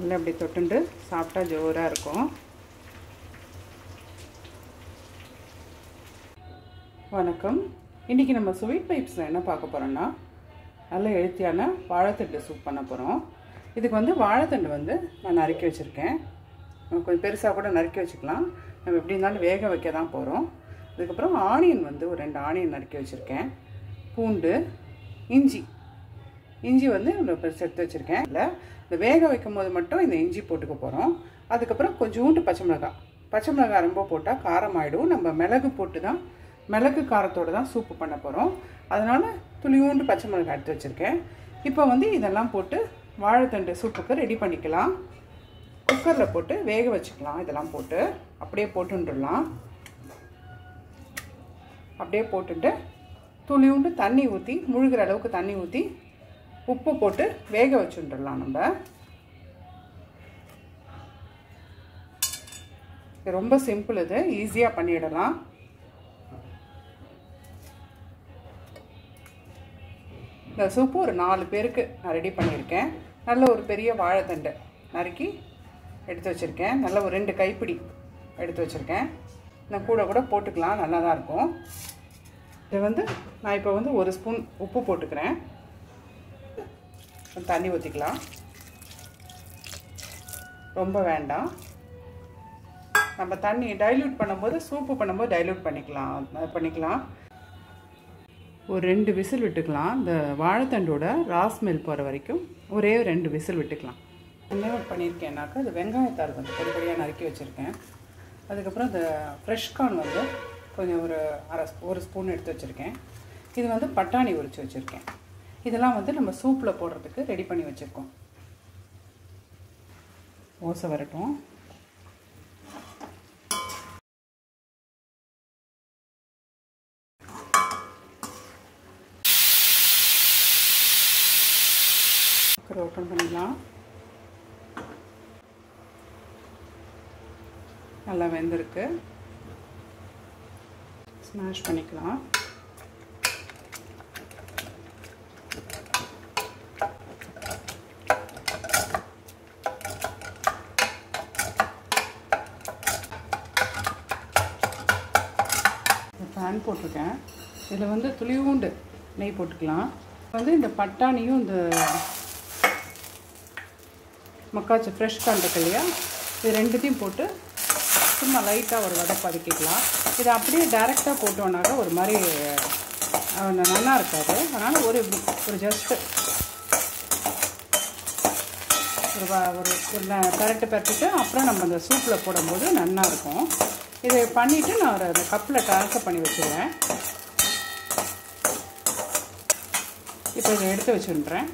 நல்லா இப்படி தொட்டுண்டு சாப்பிட்டா ஜோராக இருக்கும். வணக்கம். இன்றைக்கி நம்ம ஸ்வீட் பைப்ஸில் என்ன பார்க்க போகிறோன்னா, நல்ல ஹெல்த்தியான வாழைத்தண்டு சூப் பண்ண போகிறோம். இதுக்கு வந்து வாழைத்தண்டு வந்து நான் நறுக்கி வச்சுருக்கேன். கொஞ்சம் பெருசாக கூட நறுக்கி வச்சுக்கலாம். நம்ம எப்படி இருந்தாலும் வேக வைக்க தான் போகிறோம். அதுக்கப்புறம் ஆனியன் வந்து ஒரு 2 ஆனியன் நறுக்கி வச்சுருக்கேன். பூண்டு, இஞ்சி வந்து இவ்வளோ பெருசு எடுத்து வச்சுருக்கேன். இல்லை, இந்த வேக வைக்கும் போது மட்டும் இந்த இஞ்சி போட்டுக்க போகிறோம். அதுக்கப்புறம் கொஞ்சோண்டு பச்சை மிளகாய் ரொம்ப போட்டால் காரம் ஆகிடும். நம்ம மிளகு போட்டு தான், மிளகு காரத்தோடு தான் சூப்பு பண்ண போகிறோம். அதனால் துளியூண்டு பச்சை மிளகாய் எடுத்து வச்சுருக்கேன். இப்போ வந்து இதெல்லாம் போட்டு வாழைத்தண்டு சூப்புக்கு ரெடி பண்ணிக்கலாம். குக்கரில் போட்டு வேக வச்சுக்கலாம். இதெல்லாம் போட்டு அப்படியே போட்டுடலாம். அப்படியே போட்டுட்டு துளியூண்டு தண்ணி ஊற்றி, முழுகிற அளவுக்கு தண்ணி ஊற்றி உப்பு போட்டு வேக வச்சுட்டுடலாம். நம்ம ரொம்ப சிம்பிள், இது ஈஸியாக பண்ணிடலாம். இந்த சூப்பு ஒரு 4 பேருக்கு நான் ரெடி பண்ணியிருக்கேன். நல்ல ஒரு பெரிய வாழைத்தண்டு நறுக்கி எடுத்து வச்சுருக்கேன். நல்ல ஒரு 2 கைப்பிடி எடுத்து வச்சுருக்கேன். நான் கூட போட்டுக்கலாம், நல்லா தான் இருக்கும். இது வந்து நான் இப்போ வந்து 1 ஸ்பூன் உப்பு போட்டுக்கிறேன். தண்ணி ஊற்றிக்கலாம், ரொம்ப வேண்டாம். நம்ம தண்ணி டைல்யூட் பண்ணும்போது, சூப்பு பண்ணும்போது டைல்யூட் பண்ணிக்கலாம். ஒரு 2 விசில் விட்டுக்கலாம். இந்த வாழைத்தண்டோட ராஸ்மெல் போகிற வரைக்கும் ஒரே 2 விசில் விட்டுக்கலாம். என்ன பண்ணியிருக்கேன்னாக்கா, இந்த வெங்காயத்தாள் வந்து பொடிப்படியாக நறுக்கி வச்சுருக்கேன். அதுக்கப்புறம் இந்த ஃப்ரெஷ் கார்ன் வந்து கொஞ்சம் ஒரு ஸ்பூன் எடுத்து வச்சுருக்கேன். இது வந்து பட்டாணி உரித்து வச்சுருக்கேன். இதெல்லாம் வந்து நம்ம சூப்பில் போடுறதுக்கு ரெடி பண்ணி வச்சுருக்கோம். ஓசை வரட்டும். குக்கர் ஓப்பன் பண்ணிடலாம். நல்லா வெந்திருக்கு. ஸ்மாஷ் பண்ணிக்கலாம். பேன் போட்டிருக்கேன். இதில் வந்து துளியூண்டு நெய் போட்டுக்கலாம். வந்து இந்த பட்டாணியும் இந்த மக்காச்சு ஃப்ரெஷ் கார்ன் இருக்கு இல்லையா, இது 2த்தையும் போட்டு சும்மா லைட்டாக ஒரு வடை பதுக்கிக்கலாம். இதை அப்படியே டைரெக்டாக போட்டோன்னாக்கா ஒரு மாதிரி நல்லா இருக்காது. அதனால் ஒரு ஜஸ்ட்டு ஒரு பரட்டிட்டு அப்புறம் நம்ம அந்த சூப்பில் போடும்போது நல்லா இருக்கும். இதை பண்ணிவிட்டு நான் அந்த கப்பில் ட்ரான்ஸ்ஃபர் பண்ணி வச்சுருவேன். இப்போ இதை எடுத்து வச்சுருன்றேன்.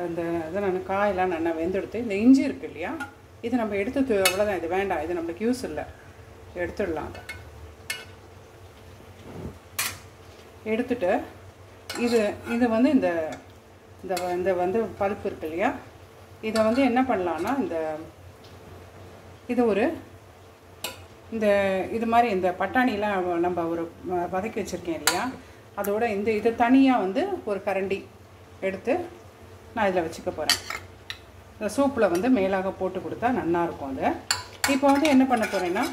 இதை நான் காயெல்லாம் நல்லா வெந்தெடுத்து, இந்த இஞ்சி இருக்குது இல்லையா, இது நம்ம எடுத்து அவ்வளோதான். இது வேண்டாம், இது நம்மளுக்கு யூஸ் இல்லை, எடுத்துடலாம். எடுத்துட்டு இது வந்து இந்த வந்து பல்ப்பு இருக்கு இல்லையா, இதை வந்து என்ன பண்ணலான்னா, இது மாதிரி இந்த பட்டாணிலாம் நம்ம ஒரு வதக்கி வச்சுருக்கேன் இல்லையா, அதோட இது தனியாக வந்து ஒரு கரண்டி எடுத்து நான் இதில் வச்சுக்க போகிறேன். இந்த சூப்பில் வந்து மேலாக போட்டு கொடுத்தா நல்லாயிருக்கும். அது இப்போ வந்து என்ன பண்ண போகிறேன்னா,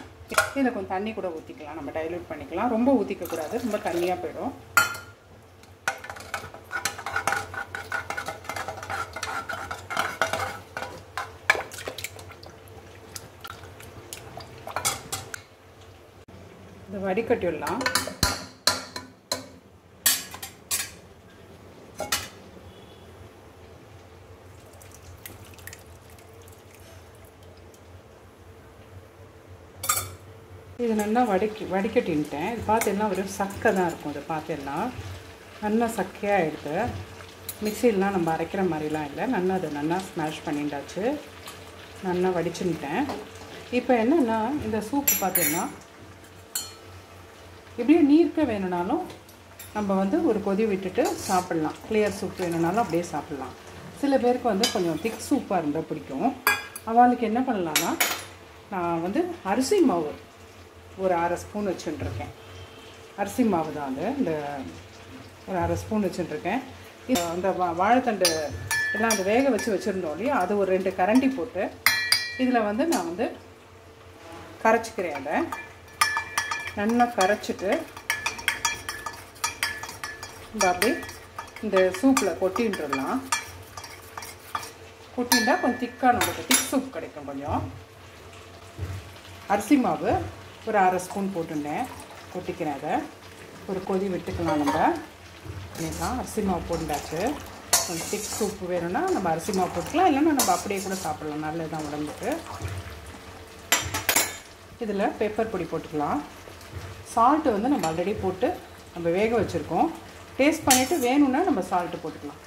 இதில் கொஞ்சம் தண்ணி கூட ஊற்றிக்கலாம். நம்ம டைல்யூட் பண்ணிக்கலாம். ரொம்ப ஊற்றிக்கக்கூடாது, ரொம்ப தண்ணியாக போயிடும். இதை வடிகட்டிடலாம். இது நல்லா வடிகட்டின்ட்டேன். இது பார்த்தீங்கன்னா ஒரு சக்கை தான் இருக்கும். இது பார்த்தீங்கன்னா நல்லா சக்கையாக எடுத்து, மிக்சிலாம் நம்ம அரைக்கிற மாதிரிலாம் இல்லை, நல்லா ஸ்மாஷ் பண்ணிட்டாச்சு. நல்லா வடிச்சுன்ட்டேன். இப்போ என்னென்னா, இந்த சூப்பு பார்த்தீங்கன்னா இப்படியே நீர்க்க வேணும்னாலும் நம்ம வந்து ஒரு கொதி விட்டுட்டு சாப்பிட்லாம். கிளியர் சூப் வேணும்னாலும் அப்படியே சாப்பிட்லாம். சில பேருக்கு வந்து கொஞ்சம் திக் சூப்பாக இருந்தால் பிடிக்கும். அவளுக்கு என்ன பண்ணலான்னா, நான் வந்து அரிசி மாவு ஒரு 1/2 ஸ்பூன் வச்சுட்டுருக்கேன். அரிசி மாவு தான் அது. இந்த ஒரு 1/2 ஸ்பூன் வச்சுட்டுருக்கேன். இந்த வாழைத்தண்டு எல்லாம் அதை வேக வச்சுருந்தோம் இல்லையா, அது ஒரு 2 கரண்டி போட்டு இதில் வந்து நான் வந்து கரைச்சிக்கிறேன். அதை நல்லா கரைச்சிட்டு இந்த அப்படியே இந்த சூப்பில் கொட்டின்றலாம். கொட்டின்றா கொஞ்சம் திக்காக நம்மளுக்கு திக் சூப் கிடைக்கும். கொஞ்சம் அரிசி மாவு ஒரு 1/2 ஸ்பூன் போட்டுட்டேன், கொட்டிக்கிறேன். அதை ஒரு கொதி விட்டுக்கலாம். நம்ம பண்ணிடலாம். அரிசி மாவு போட்டாச்சு. கொஞ்சம் திக் சூப் வேணும்னா நம்ம அரிசி மாவு போட்டுக்கலாம், இல்லைன்னா நம்ம அப்படியே கூட சாப்பிட்லாம், நல்லது தான் உடம்புக்கு. இதில் பெப்பர் பொடி போட்டுக்கலாம். சால்ட்டு வந்து நம்ம ஆல்ரெடி போட்டு நம்ம வேக வச்சுருக்கோம். டேஸ்ட் பண்ணிவிட்டு வேணும்னா நம்ம சால்ட்டு போட்டுக்கலாம்.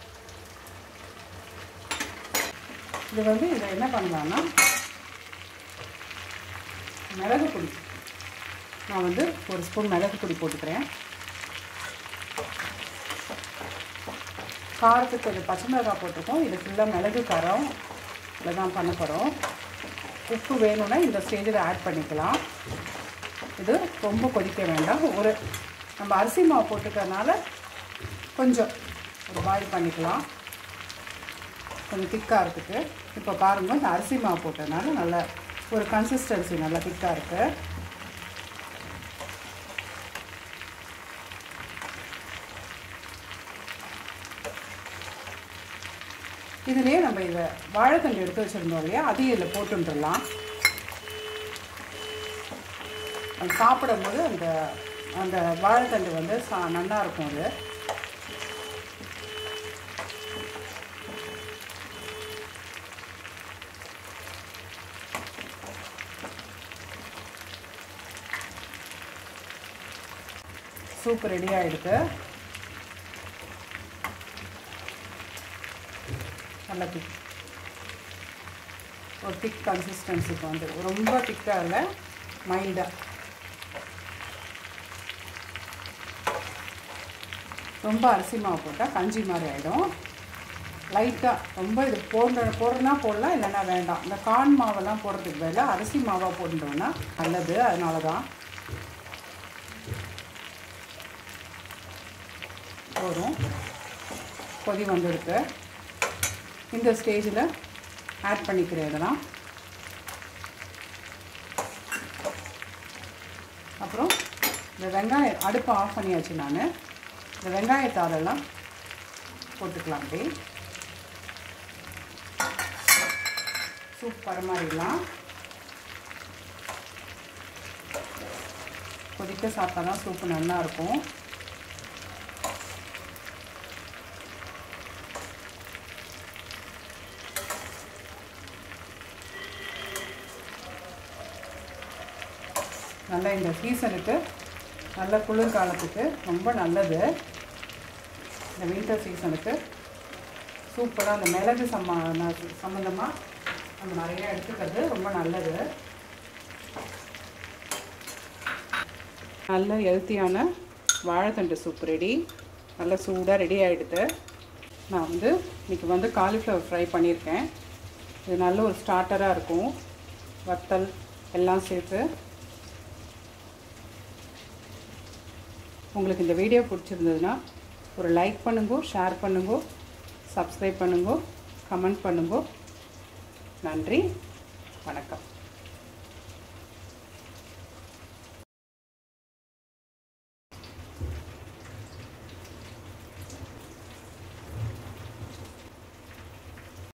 இது வந்து இதை என்ன பண்ணலான்னா மிளகு பொடி, நான் வந்து 1 ஸ்பூன் மிளகு பொடி போட்டுக்கிறேன். காரத்துக்கு கொஞ்சம் பச்சை மிளகாய் போட்டிருக்கோம். இது ஃபுல்லாக மிளகு காரம் இதில் தான் பண்ண போகிறோம். உப்பு வேணும்னா இந்த ஸ்டேஜில் ஆட் பண்ணிக்கலாம். இது ரொம்ப கொதிக்க வேண்டாம். ஒரு நம்ம அரிசி மாவு போட்டுக்கிறதுனால கொஞ்சம் ஒரு பாயில் பண்ணிக்கலாம், கொஞ்சம் திக்காக இருக்குது. இப்போ பாருங்கள், இந்த அரிசி மாவு போட்டதுனால நல்ல ஒரு கன்சிஸ்டன்சி நல்லா திக்காக இருக்குது. இதுலேயே நம்ம இதை வாழைத்தண்டு எடுத்து வச்சுருந்தோம் இல்லையா, அதையும் இதில் போட்டுடலாம். அது சாப்பிடும்போது அந்த அந்த வாழைத்தண்டு வந்து நல்லா இருக்கும். அது சூப் ரெடி ஆகிடுது. நல்லா திக், ஒரு திக் கன்சிஸ்டன்சிக்கு வந்து ரொம்ப திக்காக இல்லை, மைல்டாக. ரொம்ப அரிசி மாவு போட்டால் கஞ்சி மாதிரி ஆகிடும். லைட்டாக ரொம்ப இது போடுறதுனா போடலாம், இல்லைன்னா வேண்டாம். இந்த கார்ன் மாவெல்லாம் போடுறதுக்கு பதிலாக அரிசி மாவாக போட்டுட்டோம்னா நல்லது. அதனால தான் போதும். கொதி வந்துருக்கு. இந்த ஸ்டேஜில் ஆட் பண்ணிக்கிறேன் இதெல்லாம். அப்புறம் இந்த வெங்காயம் அடுப்பை ஆஃப் பண்ணியாச்சு. நான் இந்த வெங்காயத்தாலெல்லாம் போட்டுக்கலாம். அப்படி சூப் பரிமாறிடலாம். கொதிக்க சாப்பிட்டா தான் சூப்பு நல்லாயிருக்கும். நல்லா இந்த சீசனுக்கு, நல்ல குளிர்காலத்துக்கு ரொம்ப நல்லது. இந்த வின்டர் சீசனுக்கு சூப்பராக அந்த மிளகு சம்மந்தமாக நம்ம நிறையா எடுத்துக்கிறது ரொம்ப நல்லது. நல்ல ஹெல்த்தியான வாழைத்தண்டு சூப் ரெடி. நல்லா சூடாக ரெடி ஆகிடுது. நான் வந்து இன்றைக்கி வந்து காலிஃப்ளவர் ஃப்ரை பண்ணியிருக்கேன். இது நல்ல ஒரு ஸ்டார்டராக இருக்கும். வத்தல் எல்லாம் சேர்த்து. உங்களுக்கு இந்த வீடியோ பிடிச்சிருந்ததுன்னா ஒரு லைக் பண்ணுங்க, ஷேர் பண்ணுங்க, சப்ஸ்கிரைப் பண்ணுங்க, கமெண்ட் பண்ணுங்க. நன்றி, வணக்கம்.